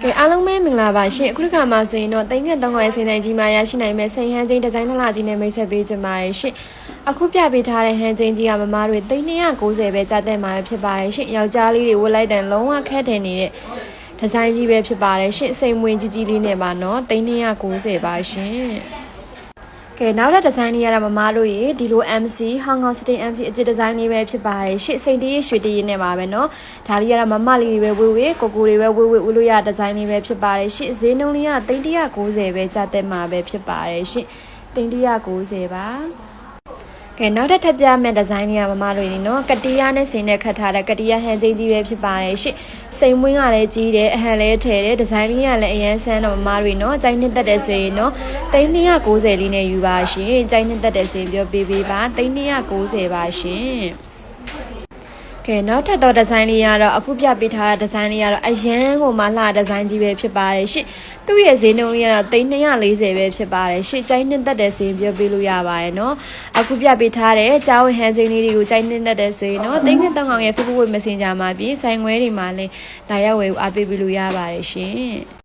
ကဲအားလုံးပဲမင်္ဂလာပါရှင်အခုတစ်ခါမှဆိုရင်တော့တိမ်ငက်300စင်တိုင်းကြီးမှရရှိနိုင်မဲ့စိန်ဟန်ချင်းဒီဇိုင်းလှကြီးနဲ့မိတ်ဆက်ပေးကြပါရရှင်အခုပြပေးထားတဲ့ဟန်ချင်းကြီးကမမတွေ390ပဲကြာတဲ့မှာဖြစ်ပါတယ်ရှင်ယောက်ျားလေးတွေဝတ်လိုက်တယ်လုံးဝခက်တယ်နေတဲ့ဒီဇိုင်းကြီးပဲဖြစ်ပါတယ်ရှင်စိန်မွေကြီးကြီးလေးနဲ့ပါနော်390ပါရှင်ကဲနောက်တဲ့ဒီဇိုင်းလေးရတာမမတို့ရေဒီလို MC Hong Kong City MC အကျဒီဇိုင်းလေးပဲဖြစ်ပါတယ်ရှစ်စိန်တည်းရွှေတည်းနဲ့ပါပဲเนาะဒါလေးရတာမမလေးတွေပဲဝေးကိုကိုတွေပဲဝေးဦးလို့ရဒီဇိုင်းလေးပဲဖြစ်ပါတယ်ရှစ်ဈေးနှုန်းလေးက390ပဲကြာတဲ့မှာပဲဖြစ်ပါတယ်ရှစ်390ပါကဲနောက်ထပ်ပြမဲ့ဒီဇိုင်းလေးကမမတို့ရေเนาะကတိယနဲ့စိန်နဲ့ခတ်ထားတဲ့ကတိယဟန်ချင်းကြီးပဲဖြစ်ပါတယ်ရှစ်စိန်မွင်းကလည်းကြီးတယ်အဟန်လည်းထည့်တယ်ဒီဇိုင်းလေးကလည်းအရန်ဆန်းတော့မမတို့ရေเนาะကြိုင်းနှစ်သက်တယ်ဆိုရင်เนาะ390လေးနဲ့ယူပါရှင်ကြိုင်းနှစ်သက်တယ်ဆိုရင်ပြောပေးပါ390ပါရှင်ကဲနောက်ထပ်တော့ဒီဇိုင်းလေးကတော့အခုပြပေးထားတဲ့ဒီဇိုင်းလေးကတော့အရန်ကိုမှလှဒီဇိုင်းကြီးပဲဖြစ်ပါတယ်ရှစ်သူ့ရဲ့ဈေးနှုန်းလေးကတော့340ပဲဖြစ်ပါတယ်ရှစ်ကြိုင်းနှစ်သက်တယ်ဆိုရင်ပြောပေးလို့ရပါတယ်เนาะအခုပြပေးထားတဲ့ကြားဝင်ဟန်ချင်းလေးတွေကိုကြိုင်းနှစ်သက်တယ်ဆိုရင်เนาะ3နှစ်3ကောင်ရဲ့ Facebook Messenger မှာပြီးဆိုင်ခွဲတွေမှာလည်းဒါရောက်ဝယ်အားပေးလို့ရပါတယ်ရှင်